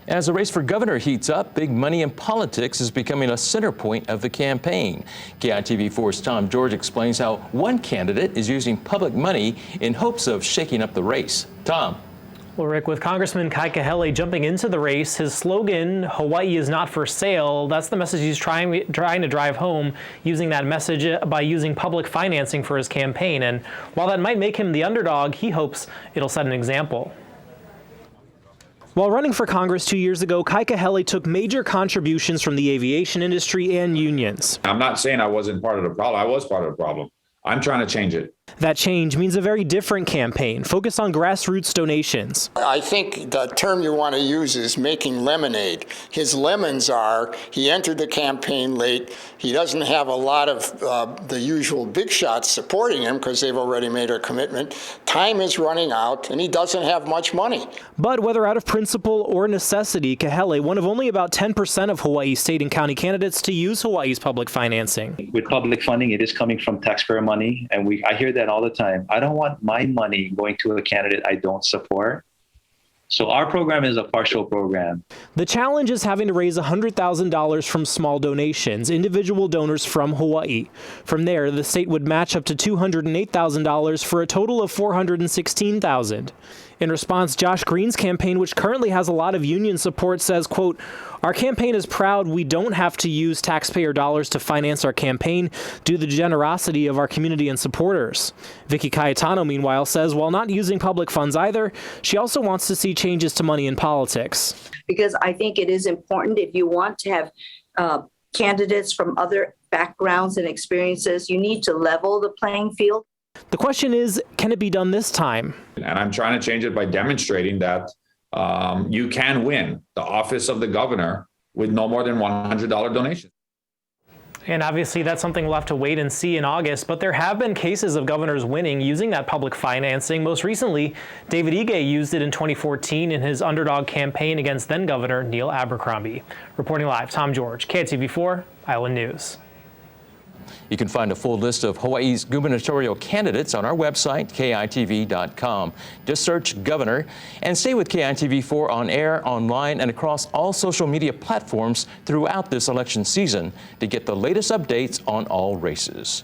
As the race for governor heats up, big money in politics is becoming a center point of the campaign. KITV4's Tom George explains how one candidate is using public money in hopes of shaking up the race. Tom. Well, Rick, with Congressman Kai Kahele jumping into the race, his slogan, "Hawaii is not for sale," that's the message he's trying to drive home, using that message by using public financing for his campaign. And while that might make him the underdog, he hopes it'll set an example. While running for Congress 2 years ago, Kai Kahele took major contributions from the aviation industry and unions. I'm not saying I wasn't part of the problem. I was part of the problem. I'm trying to change it. That change means a very different campaign, focused on grassroots donations. I think the term you want to use is making lemonade. His lemons are, he entered the campaign late. He doesn't have a lot of the usual big shots supporting him because they've already made a commitment. Time is running out, and he doesn't have much money. But whether out of principle or necessity, Kahele, one of only about 10% of Hawaii's state and county candidates to use Hawaii's public financing. With public funding, it is coming from taxpayer money, and I hear that all the time. I don't want my money going to a candidate I don't support. So our program is a partial program. The challenge is having to raise $100,000 from small donations, individual donors from Hawaii. From there, the state would match up to $208,000 for a total of $416,000. In response, Josh Green's campaign, which currently has a lot of union support, says, quote, "Our campaign is proud we don't have to use taxpayer dollars to finance our campaign due to the generosity of our community and supporters." Vicky Cayetano, meanwhile, says while not using public funds either, she also wants to see changes to money in politics. Because I think it is important, if you want to have candidates from other backgrounds and experiences, you need to level the playing field. The question is, can it be done this time? And I'm trying to change it by demonstrating that you can win the office of the governor with no more than $100 donation. And obviously that's something we'll have to wait and see in August, but there have been cases of governors winning using that public financing. Most recently, David Ige used it in 2014 in his underdog campaign against then Governor Neil Abercrombie. Reporting live, Tom George, KITV4, Island News. You can find a full list of Hawaii's gubernatorial candidates on our website, KITV.com. Just search Governor and stay with KITV4 on air, online, and across all social media platforms throughout this election season to get the latest updates on all races.